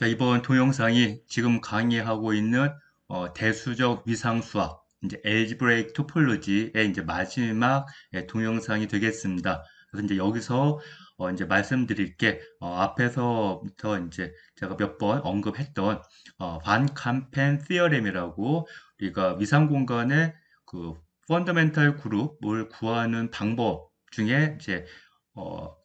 자, 이번 동영상이 지금 강의하고 있는 대수적 위상수학, 이제 algebraic topology의 이제 마지막 동영상이 되겠습니다. 그래서 이제 여기서 이제 말씀드릴 게 앞에서부터 이제 제가 몇 번 언급했던 반 캄펜 시어렘이라고 우리가 위상 공간의 그 펀더멘탈 그룹을 구하는 방법 중에 이제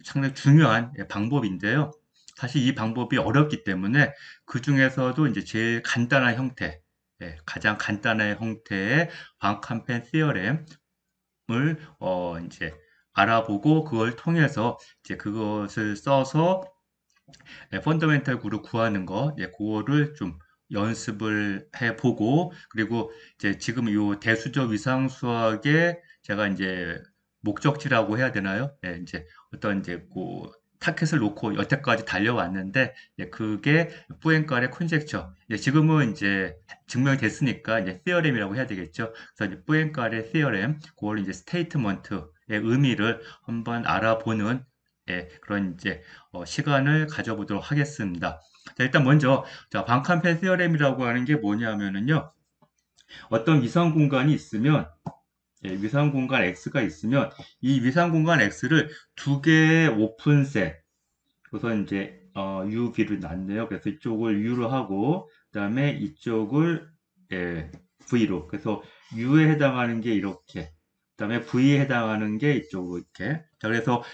상당히 중요한 방법인데요. 사실 이 방법이 어렵기 때문에 그 중에서도 이제 제일 간단한 형태, 가장 간단한 형태의 방칸펜 시어렘을 이제 알아보고 그걸 통해서 이제 그것을 써서 펀더멘탈 그룹 구하는 거, 그거를 좀 연습을 해보고 그리고 이제 지금 이 대수적 위상 수학의 제가 이제 목적지라고 해야 되나요? 이제 어떤 이제 그 타켓을 놓고 여태까지 달려왔는데 그게 뿌엔칼의 컨젝처. 지금은 이제 증명이 됐으니까 이제 시어렘이라고 해야 되겠죠. 그래서 이제 뿌엔칼의 시어렘, 그걸 이제 스테이트먼트의 의미를 한번 알아보는 그런 이제 시간을 가져보도록 하겠습니다. 자, 일단 먼저 자, 방칸펜 시어렘이라고 하는 게 뭐냐면은요. 어떤 위상 공간이 있으면 위상 공간 X가 있으면 이 위상 공간 X를 두 개의 오픈셋 우선 이제 U, B를 놨네요. 그래서 이쪽을 U로 하고 그다음에 이쪽을 V로. 그래서 U에 해당하는 게 이렇게. 그다음에 V에 해당하는 게 이쪽으로 이렇게. 자, 그래서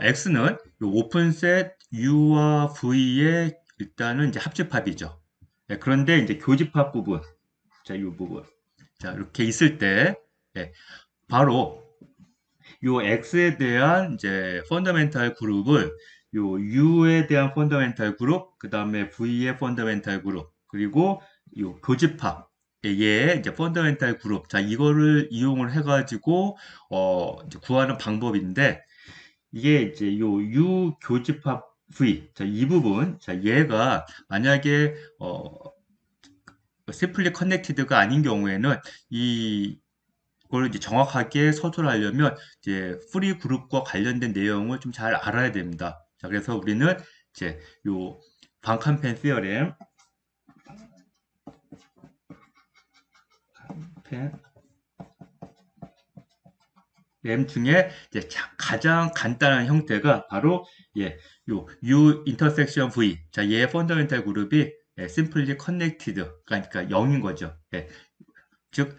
X는 이 오픈셋 U와 V의 일단은 이제 합집합이죠. 그런데 이제 교집합 부분, 자, 이 부분, 자 이렇게 있을 때 바로 요 X에 대한 이제 펀더멘탈 그룹을 요 U에 대한 펀더멘탈 그룹, 그 다음에 V의 펀더멘탈 그룹, 그리고 요 교집합 의 이제 펀더멘탈 그룹. 자, 이거를 이용을 해가지고 이제 구하는 방법인데 이게 이제 요 U 교집합 V. 자, 이 부분. 자, 얘가 만약에 시플리 커넥티드가 아닌 경우에는 이 그걸 이제 정확하게 서술하려면 이제 프리 그룹과 관련된 내용을 좀 잘 알아야 됩니다. 자, 그래서 우리는 이제 요 방칸펜 시어렘 램 중에 이제 가장 간단한 형태가 바로 요 U 인터섹션 V. 자, 얘의 펀더멘탈 그룹이 simply connected, 그러니까 0인 거죠. 즉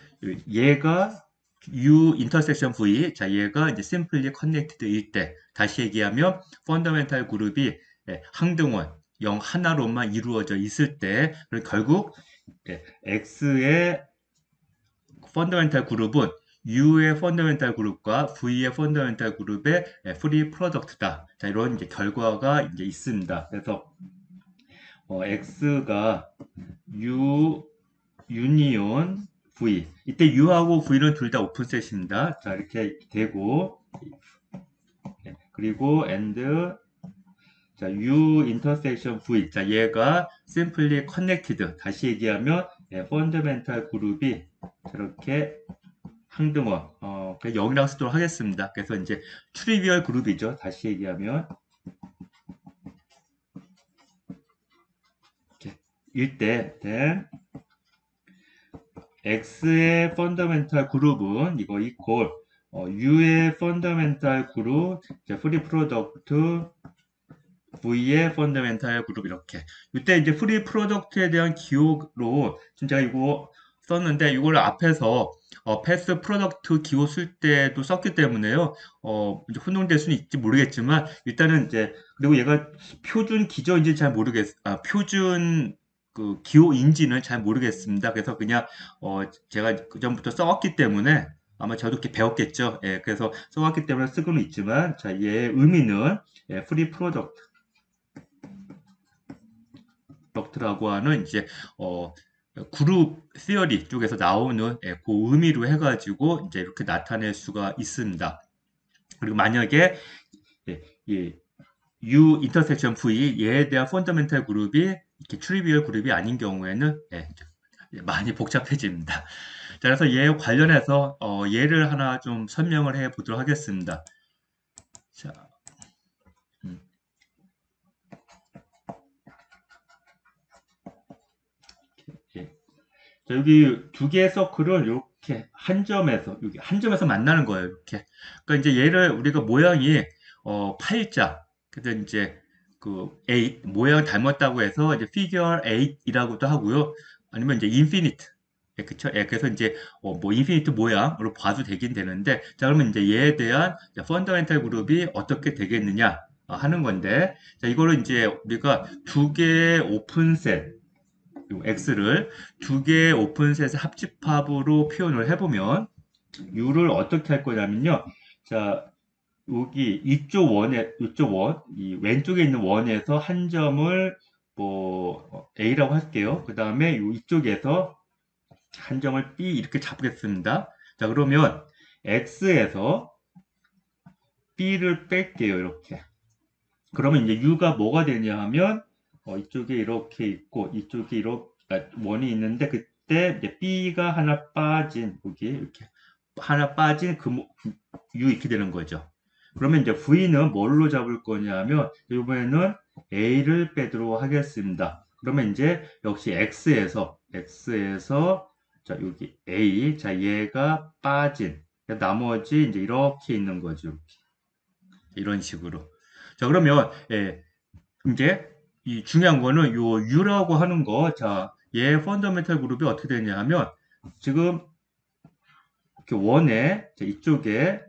얘가 U 인터섹션 V, 자 얘가 이제 simply connected일 때, 다시 얘기하면 펀더멘탈 그룹이 항등원 0 하나로만 이루어져 있을 때, 그리고 결국 X의 펀더멘탈 그룹은 U의 펀더멘탈 그룹과 V의 펀더멘탈 그룹의 프리 프로덕트다. 자, 이런 이제 결과가 이제 있습니다. 그래서 X가 U 유니온 V. 이때 U하고 V는 둘 다 오픈셋입니다. 자, 이렇게 되고, 그리고 and, 자, U intersection V. 자, 얘가 simply connected. 다시 얘기하면, 펀더멘탈 그룹이 저렇게 항등원, 그냥 0이라고 쓰도록 하겠습니다. 그래서 이제 트리비얼 그룹이죠. 다시 얘기하면, 이렇게 일 때, X의 펀더멘탈 그룹은 이거 이퀄 U의 펀더멘탈 그룹, 프리 프로덕트 V의 펀더멘탈 그룹 이렇게. 이때 이제 프리 프로덕트에 대한 기호로 지금 제가 이거 썼는데 이걸 앞에서 패스 프로덕트 기호 쓸 때도 썼기 때문에요. 이제 혼동될 수는 있지 모르겠지만 일단은 이제 그리고 얘가 표준 기저인지 잘 표준 그 기호인지는 잘 모르겠습니다. 그래서 그냥 제가 그전부터 써왔기 때문에 아마 저도 이렇게 배웠겠죠. 그래서 써왔기 때문에 쓰고는 있지만 자, 얘의 의미는 프리 프로덕트라고 하는 이제 그룹 시어리 쪽에서 나오는 그 의미로 해가지고 이제 이렇게 나타낼 수가 있습니다. 그리고 만약에 예, 예, U 인터섹션 V 얘에 대한 펀더멘탈 그룹이 이렇게 트리비얼 그룹이 아닌 경우에는 많이 복잡해집니다. 자, 그래서 얘 관련해서 얘를 하나 좀 설명을 해 보도록 하겠습니다. 자, 음. 자, 여기 두 개의 서클을 이렇게 한 점에서, 여기 한 점에서 만나는 거예요. 이렇게. 그러니까 이제 얘를 우리가 모양이, 팔자. 그래서 이제 그 8, 모양 닮았다고 해서 이제 figure 8이라고도 하고요. 아니면 이제 infinite. 예, 그쵸? 예, 그래서 이제, 뭐, 인피니트 모양으로 봐도 되긴 되는데, 자, 그러면 이제 얘에 대한 펀더멘탈 그룹이 어떻게 되겠느냐, 하는 건데, 자, 이거를 이제 우리가 두 개의 오픈셋, X를 두 개의 오픈셋의 합집합으로 표현을 해보면 U를 어떻게 할 거냐면요. 자, 여기 이쪽 원, 이 왼쪽에 있는 원에서 한 점을 뭐 A라고 할게요. 그 다음에 이쪽에서 한 점을 B 이렇게 잡겠습니다. 자, 그러면 X에서 B를 뺄게요. 이렇게. 그러면 이제 U가 뭐가 되냐 하면 이쪽에 이렇게 있고 이쪽에 이렇게 원이 있는데 그때 이제 B가 하나 빠진 여기 이렇게 하나 빠진 U 이렇게 되는 거죠. 그러면 이제 V는 뭘로 잡을 거냐면 이번에는 A를 빼도록 하겠습니다. 그러면 이제 역시 X에서 자 여기 A 자 얘가 빠진 나머지 이제 이렇게 있는 거죠. 이렇게. 이런 식으로. 자 그러면 이제 이 중요한 거는 요 U라고 하는 거, 자, 얘 펀더멘탈 그룹이 어떻게 되냐 하면 지금 이렇게 원에 이쪽에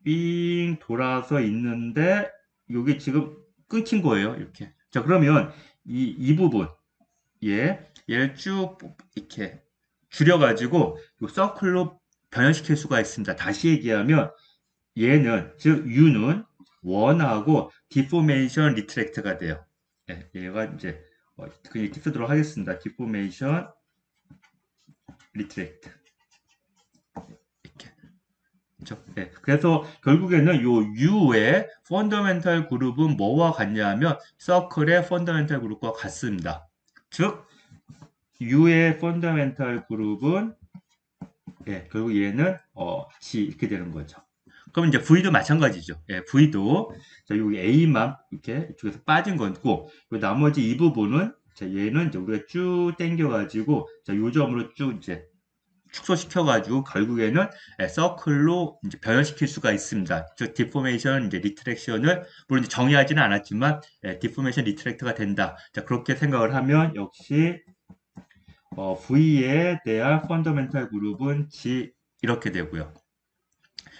삥 돌아서 있는데 여기 지금 끊긴 거예요. 이렇게. 자, 그러면 이 부분, 얘를 쭉 이렇게 줄여가지고 요 서클로 변형시킬 수가 있습니다. 다시 얘기하면 얘는, 즉, U는 원하고 디포메이션 리트랙트가 돼요. 예, 얘가 이제 그냥 이렇게 쓰도록 하겠습니다. 디포메이션 리트랙트 이렇게. 그렇죠? 예, 그래서 결국에는 요 U의 펀더멘탈 그룹은 뭐와 같냐면 서클의 펀더멘탈 그룹과 같습니다. 즉 U의 펀더멘탈 그룹은 결국 얘는 G 이렇게 되는 거죠. 그럼 이제 V도 마찬가지죠. 예, V도 자, 여기 A만 이렇게 이쪽에서 빠진 거고, 나머지 이 부분은 자, 얘는 이제 우리가 쭉 당겨가지고 자, 요 점으로 쭉 이제 축소시켜가지고 결국에는 서클로 이제 변형시킬 수가 있습니다. 즉 디포메이션 이제 리트랙션을 물론 이제 정의하지는 않았지만 디포메이션 리트랙트가 된다. 자, 그렇게 생각을 하면 역시 V에 대한 펀더멘탈 그룹은 G 이렇게 되고요.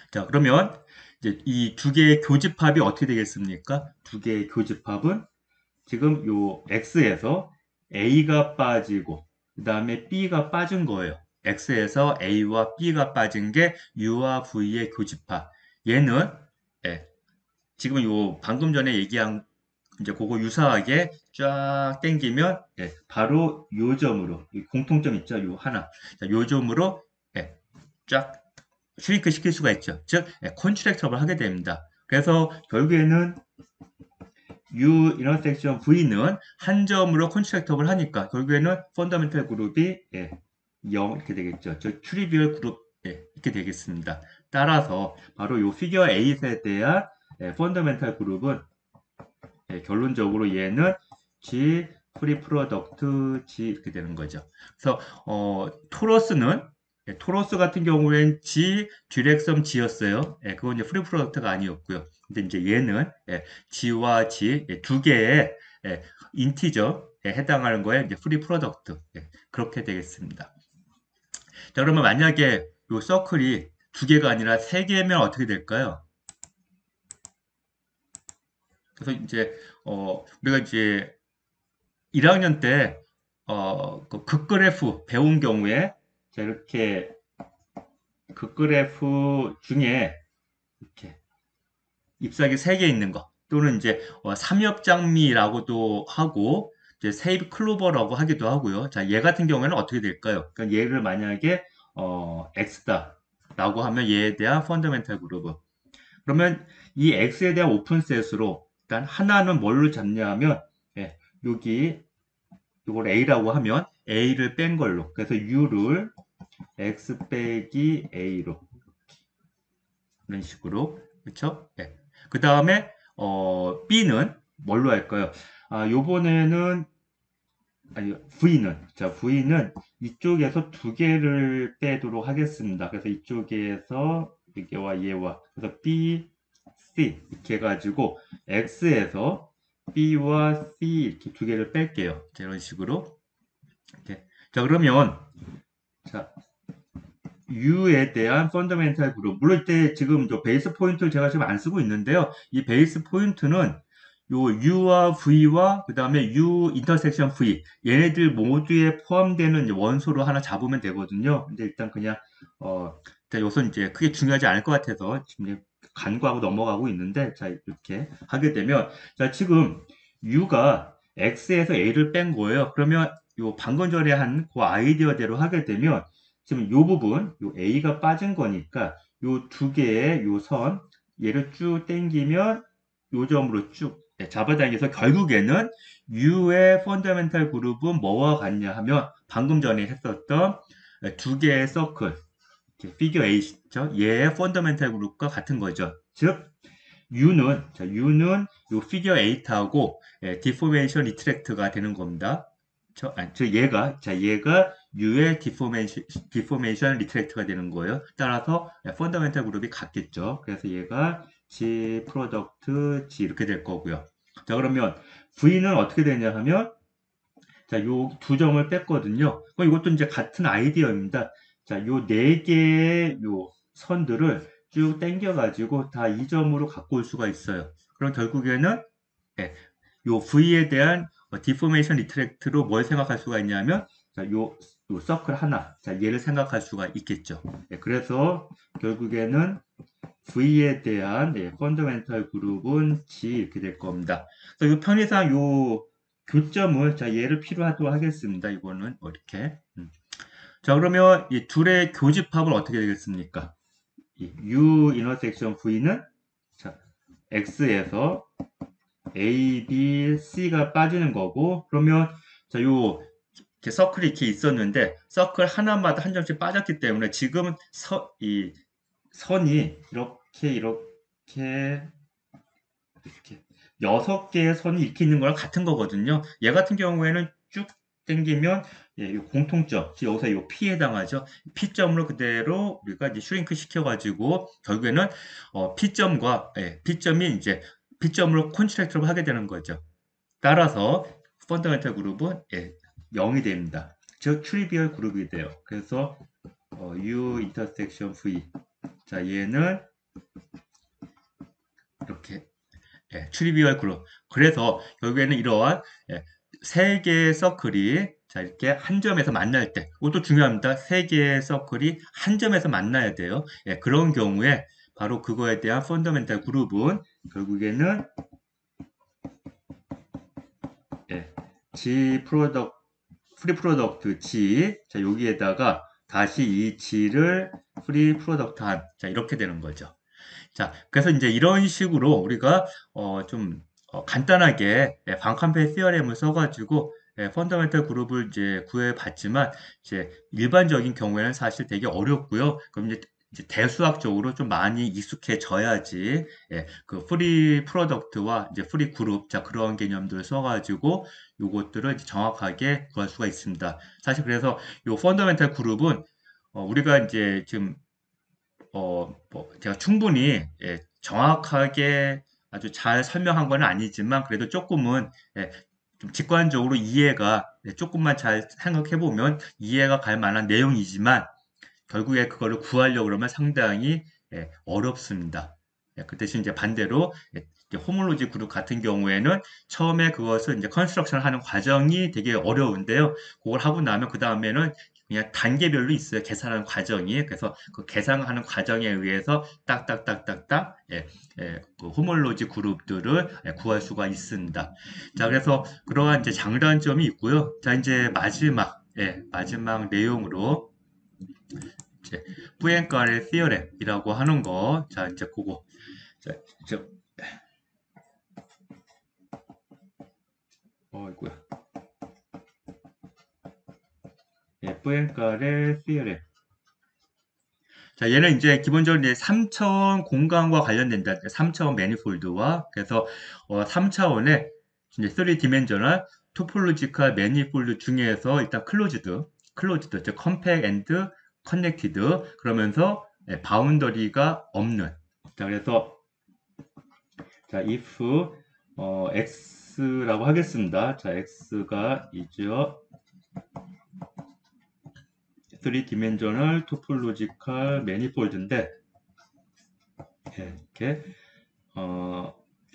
자, 그러면 이제 이 두 개의 교집합이 어떻게 되겠습니까? 두 개의 교집합은 지금 요 X에서 A가 빠지고 그 다음에 B가 빠진 거예요. X에서 A와 B가 빠진 게 U와 V의 교집합. 얘는 지금 요 방금 전에 얘기한 이제 그거 유사하게 쫙 당기면 바로 요 점으로 공통점 있죠? 요 하나. 자, 요 점으로 쫙 슈링크 시킬 수가 있죠. 즉, 컨트랙터블 하게 됩니다. 그래서 결국에는 U 인터섹션 V는 한 점으로 컨트랙터블 하니까 결국에는 펀더멘탈 그룹이 0 이렇게 되겠죠. 즉, 트리비얼 그룹 이렇게 되겠습니다. 따라서 바로 요 피겨 8에 대한 펀더멘탈 그룹은 결론적으로 얘는 G 프리 프로덕트 G 이렇게 되는 거죠. 그래서 토러스는 토러스 같은 경우엔 G 디렉섬 G였어요. 그건 이제 프리 프로덕트가 아니었고요. 근데 이제 얘는 G와 G 두 개의 인티저에 해당하는 거에 이제 프리 프로덕트 그렇게 되겠습니다. 자, 그러면 만약에 요 서클이 두 개가 아니라 세 개면 어떻게 될까요? 그래서 이제 우리가 이제 1학년 때 그 극그래프 배운 경우에 자, 이렇게 극그래프 중에 이렇게 잎사귀 3개 있는 거 또는 이제 삼엽장미라고도 하고 이제 세이브 클로버라고 하기도 하고요. 자, 얘 같은 경우에는 어떻게 될까요? 그러니까 얘를 만약에 X다라고 하면 얘에 대한 펀더멘탈 그룹. 그러면 이 X에 대한 오픈셋으로 일단 하나는 뭘로 잡냐 하면 여기 이걸 A라고 하면 A를 뺀 걸로. 그래서 U를 X 빼기 A로. 이런 식으로. 그쵸? 네. 그 다음에, B는 뭘로 할까요? 요번에는 아니, V는 이쪽에서 두 개를 빼도록 하겠습니다. 그래서 이쪽에서 얘와 그래서 B, C 이렇게 해가지고 X에서 B와 C 이렇게 두 개를 뺄게요. 자, 이런 식으로. 이렇게. 자, 그러면 자, U에 대한 펀더멘탈 그룹. 물론 이때 지금 저 베이스 포인트를 제가 지금 안 쓰고 있는데요. 이 베이스 포인트는 요 U와 V와 그 다음에 U 인터섹션 V 얘네들 모두에 포함되는 이제 원소로 하나 잡으면 되거든요. 근데 일단 그냥 일단 요선 이제 크게 중요하지 않을 것 같아서 지금 이제 간과하고 넘어가고 있는데 자 이렇게 하게 되면 자 지금 U가 X에서 A를 뺀 거예요. 그러면 요 방금 전에 한 그 아이디어대로 하게 되면 지금 요 부분 요 A가 빠진 거니까 요 두 개의 요 선 얘를 쭉 당기면 요 점으로 쭉 잡아당겨서 결국에는 U의 펀더멘탈 그룹은 뭐와 같냐 하면 방금 전에 했었던 두 개의 서클, 피겨 A죠. 얘의 펀더멘탈 그룹과 같은 거죠. 즉 U는 요 피겨 8하고 디포메이션 리트랙트가 되는 겁니다. 얘가 U의 디포메이션 리트랙트가 되는 거예요. 따라서 펀더멘탈 그룹이 같겠죠. 그래서 얘가 G 프로덕트 G 이렇게 될 거고요. 자, 그러면 V는 어떻게 되냐 하면 자, 요 두 점을 뺐거든요. 그럼 이것도 이제 같은 아이디어입니다. 자, 요 네 개의 요 선들을 쭉 당겨가지고 다 이 점으로 갖고 올 수가 있어요. 그럼 결국에는 예, 요 V에 대한 디포메이션 리트랙트로 뭘 생각할 수가 있냐면 자, 요 서클 하나, 자, 얘를 생각할 수가 있겠죠. 예, 그래서 결국에는 V에 대한 펀더멘탈 그룹은 G 이렇게 될 겁니다. 그래서 이 편의상 요 교점을 자 얘를 필요하도록 하겠습니다. 이거는 이렇게. 자 그러면 이 둘의 교집합은 어떻게 되겠습니까? 이 U 인터섹션 V는 자 X에서 A, B, C가 빠지는 거고 그러면 자요 이렇게 서클이 이렇게 있었는데 서클 하나마다 한 점씩 빠졌기 때문에 지금 이 선이 이렇게 여섯 개의 선이 이렇게 있는 거랑 같은 거거든요. 얘 같은 경우에는 쭉 당기면 이 공통점, 여기서 이 P에 해당하죠. P점으로 그대로 우리가 이제 슈링크 시켜가지고 결국에는 P점이 이제 P점으로 콘트랙트를 하게 되는 거죠. 따라서 펀더멘탈 그룹은 0이 됩니다. 즉 트리비얼 그룹이 돼요. 그래서 U 인터섹션 V 자 얘는 이렇게 트리비얼 그룹. 그래서 결국에는 이러한 세 개의 서클이 자 이렇게 한 점에서 만날 때, 이것도 중요합니다. 세 개의 서클이 한 점에서 만나야 돼요. 그런 경우에 바로 그거에 대한 펀더멘탈 그룹은 결국에는 G 프로덕트, 프리 프로덕트 G, 자 여기에다가 다시 이 G를 프리 프로덕트 한, 자 이렇게 되는 거죠. 자, 그래서 이제 이런 식으로 우리가 좀 간단하게 반칸페 시어렘을 써가지고 펀더멘털 그룹을 이제 구해봤지만 이제 일반적인 경우에는 사실 되게 어렵고요. 그럼 이제 대수학적으로 좀 많이 익숙해져야지 그 프리 프로덕트와 이제 프리 그룹 자 그런 개념들을 써가지고 요것들을 이제 정확하게 구할 수가 있습니다. 사실 그래서 요 펀더멘털 그룹은 우리가 이제 지금 제가 충분히 정확하게 아주 잘 설명한 건 아니지만 그래도 조금은 좀 직관적으로 이해가 조금만 잘 생각해 보면 이해가 갈 만한 내용이지만 결국에 그거를 구하려고 그러면 상당히 어렵습니다. 그 대신 이제 반대로 이제 호몰로지 그룹 같은 경우에는 처음에 그것을 이제 컨스트럭션 하는 과정이 되게 어려운데요. 그걸 하고 나면 그 다음에는 그냥 단계별로 있어요. 계산하는 과정이. 그래서 그 계산하는 과정에 의해서 딱딱딱딱딱 그 호몰로지 그룹들을 구할 수가 있습니다. 자, 그래서 그러한 이제 장단점이 있고요. 자, 이제 마지막 내용으로 이제 뿌엔카레 시어렘이라고 하는 거. 자, 이제 그거. 자, 저, 이거야. 뿌엔카레 시어렘. 자, 얘는 이제 기본적으로 이제 3차원 공간과 관련된다. 3차원 매니폴드와 그래서 3차원의 이제 3디멘저널 토폴로지컬 매니폴드 중에서 일단 클로즈드, 즉 컴팩 앤드 커넥티드 그러면서 바운더리가 없는. 자, 그래서 자, if x라고 하겠습니다. 자, x가 있죠. 3디멘셔널 토폴로지컬 매니폴드인데 이렇게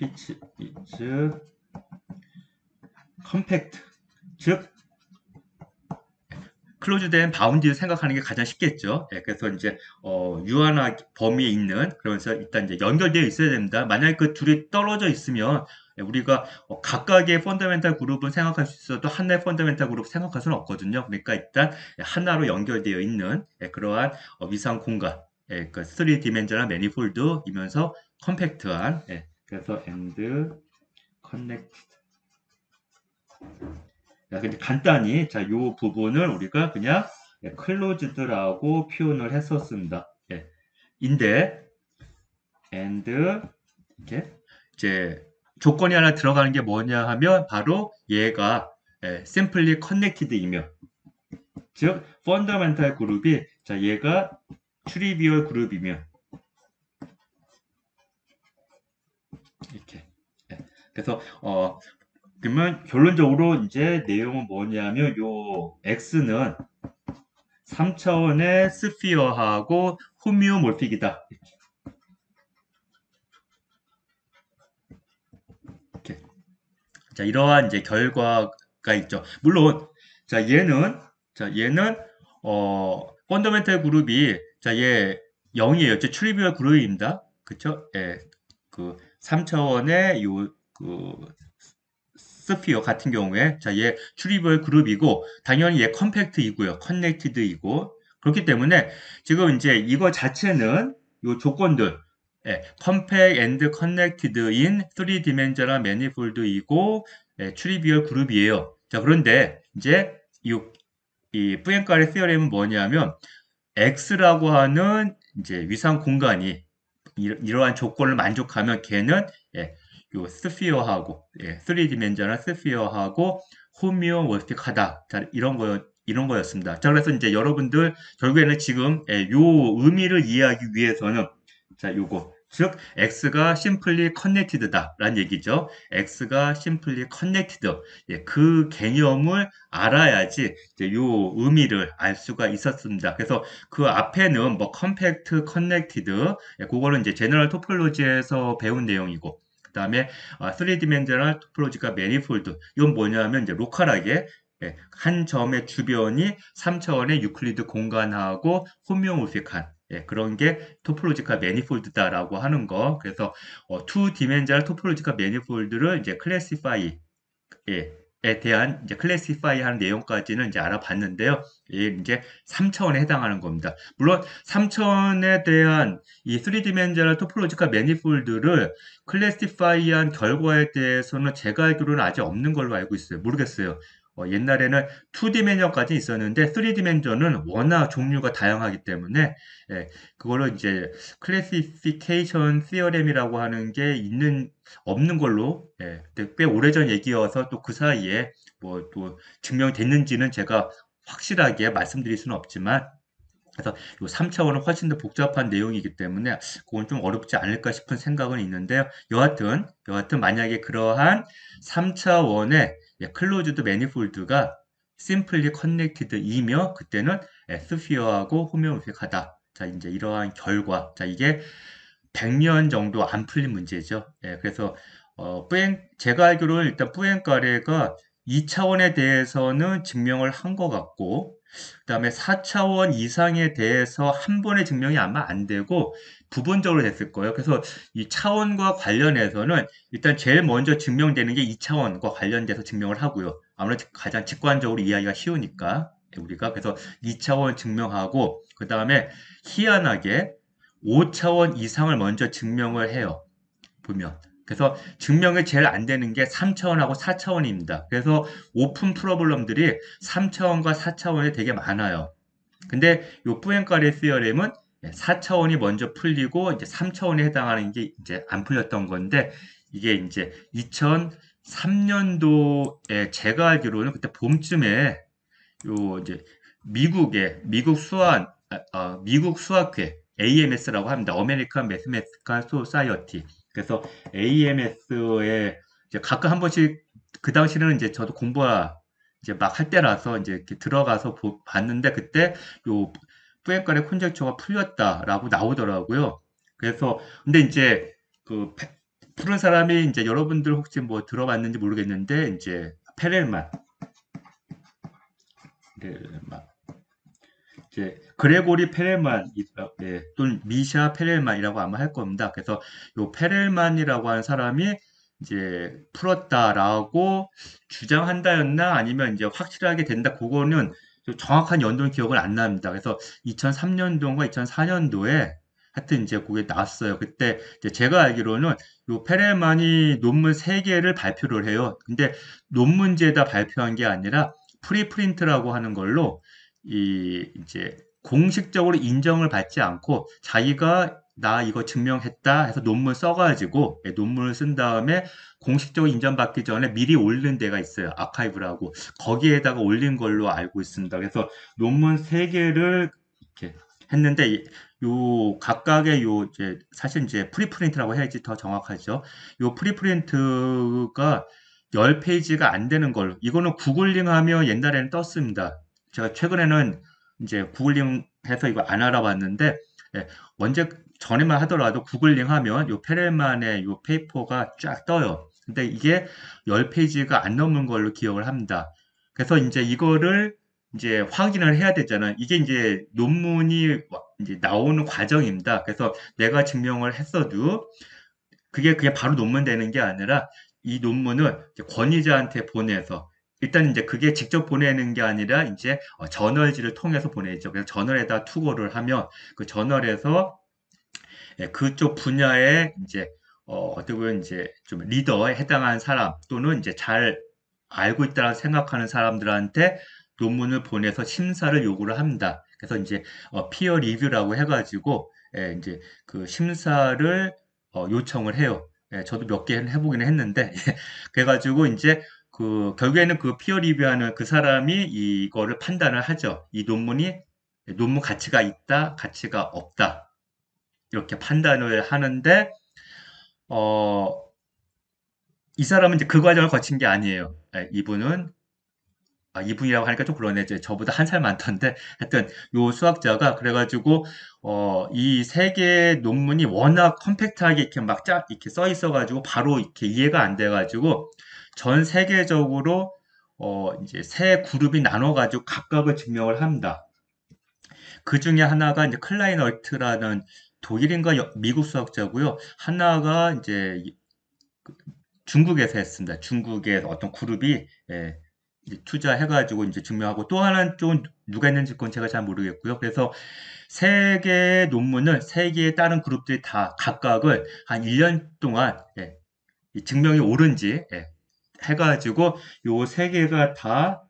which is compact, 즉 클로즈된 바운드를 생각하는 게 가장 쉽겠죠. 그래서 이제 유한화 범위에 있는, 그러면서 일단 이제 연결되어 있어야 됩니다. 만약에 그 둘이 떨어져 있으면 우리가 각각의 펀더멘탈 그룹은 생각할 수 있어도 하나의 펀더멘탈 그룹 생각할 수는 없거든요. 그러니까 일단 하나로 연결되어 있는 그러한 위상 공간, 그 3디멘셔널 매니폴드이면서 컴팩트한, 그래서 and connect. 자, 근데 간단히, 자, 요 부분을 우리가 그냥 클로즈드라고 표현을 했었습니다. 인데, and, 이렇게, 이제, 조건이 하나 들어가는 게 뭐냐 하면, 바로 얘가, simply connected이며, 즉, fundamental 그룹이, 자, 얘가 trivial 그룹이며, 이렇게. 그래서, 그러면 결론적으로 이제 내용은 뭐냐면 요 x는 3차원의 스피어하고 호미오몰픽이다. 이렇게. 자, 이러한 이제 결과가 있죠. 물론 얘는 펀더멘탈 그룹이 얘 0이에요. 트리비얼 그룹입니다. 그쵸? 그 3차원의 스피어 같은 경우에 얘 트리비얼 그룹이고 당연히 얘 컴팩트이고요. 커넥티드이고 그렇기 때문에 지금 이제 이거 자체는 요 조건들 컴팩 앤드 커넥티드인 3디멘셔널 매니폴드이고 트리비얼 그룹이에요. 자, 그런데 이제 이 뿌앵카레 시어렘은 뭐냐면 X라고 하는 이제 위상 공간이 이러한 조건을 만족하면 걔는 요 스피어하고 3디멘셔널 스피어하고 호미오몰픽하다. 자, 이런 거였습니다. 자, 그래서 이제 여러분들 결국에는 지금 요 의미를 이해하기 위해서는 자, 요거 즉 x가 simply connected다라는 얘기죠. x가 simply connected. 그 개념을 알아야지 이제 요 의미를 알 수가 있었습니다. 그래서 그 앞에는 뭐 compact, connected 그거는 이제 제너럴 토폴로지에서 배운 내용이고 그다음에 3디멘셔널 토폴로지가 매니폴드 이건 뭐냐면 이제 로컬하게 한 점의 주변이 3차원의 유클리드 공간하고 호미오몰픽한 그런 게 토폴로지컬 매니폴드다라고 하는 거. 그래서 투 디멘셔널 토폴로지컬 매니폴드를 이제 클래시파이 에 대한 이제 클래시파이 하는 내용까지는 이제 알아봤는데요. 이제 3차원에 해당하는 겁니다. 물론 3차원에 대한 이 3디멘셔널 토폴로지컬 매니폴드를 클래시파이한 결과에 대해서는 제가 알기로는 아직 없는 걸로 알고 있어요. 모르겠어요. 옛날에는 2디멘션까지 있었는데 3디멘션은 워낙 종류가 다양하기 때문에 그거를 이제 클래시피케이션 시어렘이라고 하는 게 없는 걸로 꽤 오래전 얘기여서 또 그 사이에 뭐 또 증명됐는지는 제가 확실하게 말씀드릴 수는 없지만 그래서 요 3차원은 훨씬 더 복잡한 내용이기 때문에 그건 좀 어렵지 않을까 싶은 생각은 있는데요. 여하튼 만약에 그러한 3차원의 클로즈드 매니폴드가 simply connected이며 그때는 스피어하고 호메오픽하다. 자, 이제 이러한 결과. 자, 이게 100년 정도 안 풀린 문제죠. 그래서 제가 알기로는 일단 뿌앵까레가 2차원에 대해서는 증명을 한 것 같고 그다음에 4차원 이상에 대해서 한 번의 증명이 아마 안 되고 부분적으로 됐을 거예요. 그래서 이 차원과 관련해서는 일단 제일 먼저 증명되는 게 2차원과 관련돼서 증명을 하고요. 아무래도 가장 직관적으로 이해하기가 쉬우니까 우리가 그래서 2차원 증명하고 그다음에 희한하게 5차원 이상을 먼저 증명을 해요. 보면. 그래서 증명이 제일 안 되는 게 3차원하고 4차원입니다. 그래서 오픈 프로블럼들이 3차원과 4차원이 되게 많아요. 근데 요 뿌앵카레 시어렘은 4차원이 먼저 풀리고 이제 3차원에 해당하는 게 이제 안 풀렸던 건데 이게 이제 2003년도에 제가 알기로는 그때 봄쯤에 요 이제 미국 수학회 AMS라고 합니다. American Mathematical Society. 그래서 AMS에 이제 가끔 한 번씩 그 당시에는 이제 저도 공부가 이제 막 할 때라서 이제 이렇게 들어가서 봤는데 그때 요 뿌에까의 콘젝처가 풀렸다라고 나오더라고요. 그래서 근데 이제 그 푸른 사람이 이제 여러분들 혹시 뭐 들어봤는지 모르겠는데 이제 페렐만 이제 그레고리 페렐만 예, 또는 미샤 페렐만이라고 아마 할 겁니다. 그래서 요 페렐만이라고 하는 사람이 이제 풀었다라고 주장한다였나 아니면 이제 확실하게 된다 그거는 좀 정확한 연도는 기억을 안 납니다. 그래서 2003년도인가 2004년도에 하여튼 이제 그게 나왔어요. 그때 이제 제가 알기로는 요 페렐만이 논문 3개를 발표를 해요. 근데 논문지에다 발표한 게 아니라 프리프린트라고 하는 걸로 이제 공식적으로 인정을 받지 않고 자기가 나 이거 증명했다 해서 논문 써가지고 논문을 쓴 다음에 공식적으로 인정받기 전에 미리 올린 데가 있어요. 아카이브라고. 거기에다가 올린 걸로 알고 있습니다. 그래서 논문 3개를 이렇게 했는데 요 각각의 요 이제 사실 이제 프리프린트라고 해야지 더 정확하죠. 요 프리프린트가 10페이지가 안 되는 걸로 이거는 구글링 하면 옛날에는 떴습니다. 제가 최근에는 이제 구글링 해서 이거 안 알아봤는데 예, 언제 전에만 하더라도 구글링 하면 요 페렐만의 요 페이퍼가 쫙 떠요. 근데 이게 10페이지가 안 넘는 걸로 기억을 합니다. 그래서 이제 이거를 이제 확인을 해야 되잖아요. 이게 이제 논문이 이제 나오는 과정입니다. 그래서 내가 증명을 했어도 그게 그냥 바로 논문 되는 게 아니라 이 논문을 이제 권위자한테 보내서 일단 이제 그게 직접 보내는 게 아니라 이제 저널지를 통해서 보내죠. 그래서 저널에다 투고를 하면 그 저널에서 그쪽 분야에 이제 어떻게 보면 이제 좀 리더에 해당하는 사람 또는 이제 잘 알고 있다고 생각하는 사람들한테 논문을 보내서 심사를 요구를 합니다. 그래서 이제 피어 리뷰라고 해가지고 이제 그 심사를 요청을 해요. 저도 몇 개 해보기는 했는데 그래가지고 이제 그 결국에는 그 피어 리뷰하는 그 사람이 이거를 판단을 하죠. 이 논문이 논문 가치가 있다, 가치가 없다. 이렇게 판단을 하는데, 어, 이 사람은 이제 그 과정을 거친 게 아니에요. 이분은, 이분이라고 하니까 좀 그러네. 저보다 한 살 많던데, 하여튼, 요 수학자가, 그래가지고, 이 세 개의 논문이 워낙 컴팩트하게 이렇게 막 쫙 이렇게 써 있어가지고, 바로 이렇게 이해가 안 돼가지고, 전 세계적으로, 이제 세 그룹이 나눠가지고 각각을 증명을 합니다. 그 중에 하나가 이제 클라이너트라는 독일인가 미국 수학자고요. 하나가 이제 중국에서 했습니다. 중국의 어떤 그룹이 이제 투자해가지고 이제 증명하고 또 하나는 좀 누가 했는지 그건 제가 잘 모르겠고요. 그래서 세 개의 논문을 세 개의 다른 그룹들이 다 각각을 한 1년 동안 이 증명이 옳은지 해가지고 요 세 개가 다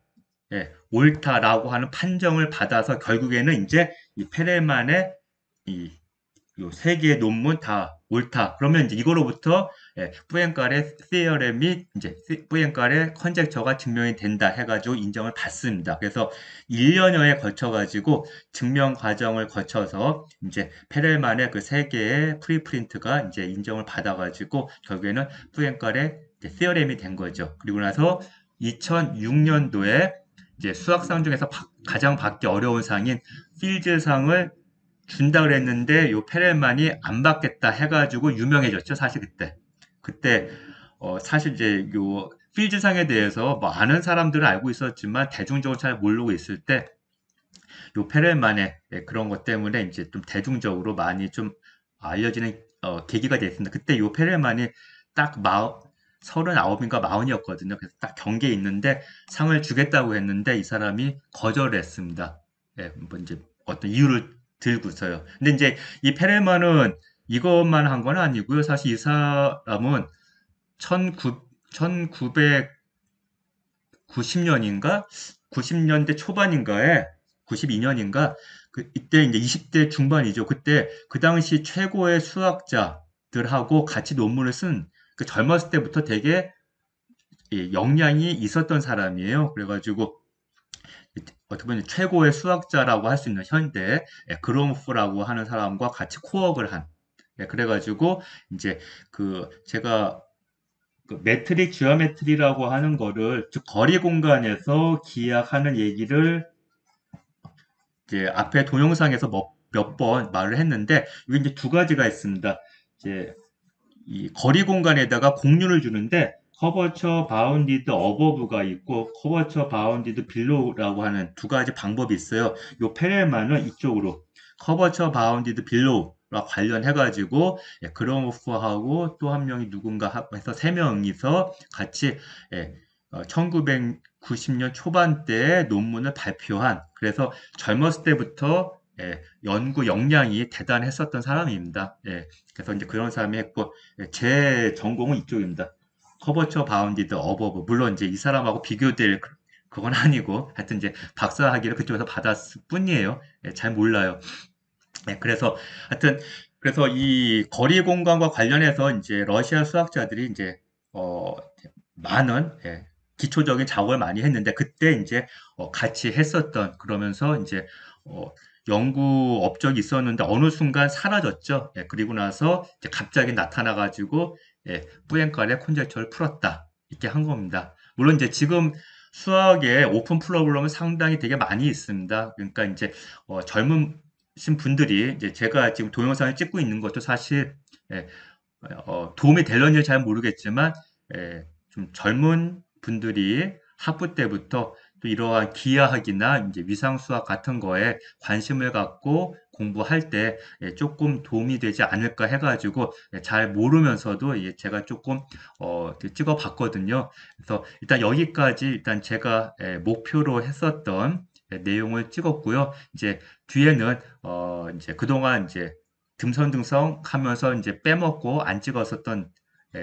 옳다라고 하는 판정을 받아서 결국에는 이제 이 페렐만의 이 요 세 개의 논문 다 옳다. 그러면 이제 이거로부터 뿌엔칼의 시어렘이 이제 뿌엔칼의 컨젝처가 증명이 된다 해가지고 인정을 받습니다. 그래서 1년여에 걸쳐가지고 증명 과정을 거쳐서 이제 페렐만의 그 세 개의 프리프린트가 이제 인정을 받아가지고 결국에는 뿌엔칼의 시어렘이 된 거죠. 그리고 나서 2006년도에 이제 수학상 중에서 가장 받기 어려운 상인 필즈상을 준다 그랬는데 요 페렐만이 안 받겠다 해가지고 유명해졌죠. 사실 그때 사실 이제 요 필즈상에 대해서 뭐 아는 사람들은 알고 있었지만 대중적으로 잘 모르고 있을 때 요 페렐만의 그런 것 때문에 이제 좀 대중적으로 많이 좀 알려지는 계기가 됐습니다. 그때 요 페렐만이 딱 39인가 40이었거든요. 그래서 딱 경계에 있는데 상을 주겠다고 했는데 이 사람이 거절했습니다. 뭐 이제 어떤 이유를 들고서요. 근데 이제 이 페렐만은 이것만 한 건 아니고요. 사실 이 사람은 1990년인가 90년대 초반인가에 92년인가 이때 이제 20대 중반이죠. 그때 그 당시 최고의 수학자들하고 같이 논문을 쓴 그 젊었을 때부터 되게 역량이 있었던 사람이에요. 그래가지고 어떻게 보면 최고의 수학자라고 할 수 있는 현대 그롬프라고 하는 사람과 같이 코업을 한. 그래가지고 이제 그 제가 그 매트릭 지오메트리라고 하는 거를 즉 거리 공간에서 기하하는 얘기를 이제 앞에 동영상에서 몇 번 말을 했는데 이게 이제 두 가지가 있습니다. 이제 이 거리 공간에다가 공률을 주는데 커버처 바운디드 어버브가 있고 커버처 바운디드 빌로우라고 하는 두 가지 방법이 있어요. 요 페렐만은 이쪽으로 커버처 바운디드 빌로우와 관련해가지고 그로모프하고 또 한 명이 누군가 해서 세 명이서 같이 1990년 초반대에 논문을 발표한 그래서 젊었을 때부터 연구 역량이 대단했었던 사람입니다. 그래서 이제 그런 사람이 했고 제 전공은 이쪽입니다. 커버처 바운디드 어버브. 물론 이제 이 사람하고 비교될 그건 아니고 하여튼 이제 박사 학위를 그쪽에서 받았을 뿐이에요. 잘 몰라요. 그래서 하여튼 그래서 이 거리 공간과 관련해서 이제 러시아 수학자들이 이제 어 많은 기초적인 작업을 많이 했는데 그때 이제 같이 했었던 그러면서 이제 어, 연구 업적이 있었는데 어느 순간 사라졌죠. 그리고 나서 이제 갑자기 나타나가지고 뿌앵카레 콘젝처를 풀었다 이렇게 한 겁니다. 물론 이제 지금 수학의 오픈 프로그램은 상당히 되게 많이 있습니다. 그러니까 이제 젊은 분들이 이제 제가 지금 동영상을 찍고 있는 것도 사실 예, 도움이 될런지 잘 모르겠지만 좀 젊은 분들이 학부 때부터 또 이러한 기하학이나 이제 위상수학 같은 거에 관심을 갖고 공부할 때 조금 도움이 되지 않을까 해가지고 잘 모르면서도 제가 조금 찍어봤거든요. 그래서 일단 여기까지 일단 제가 목표로 했었던 내용을 찍었고요. 이제 뒤에는 이제 그동안 이제 듬성듬성 하면서 이제 빼먹고 안 찍었었던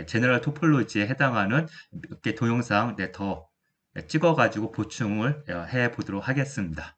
제너럴 토폴로지에 해당하는 몇 개 동영상 더 찍어가지고 보충을 해 보도록 하겠습니다.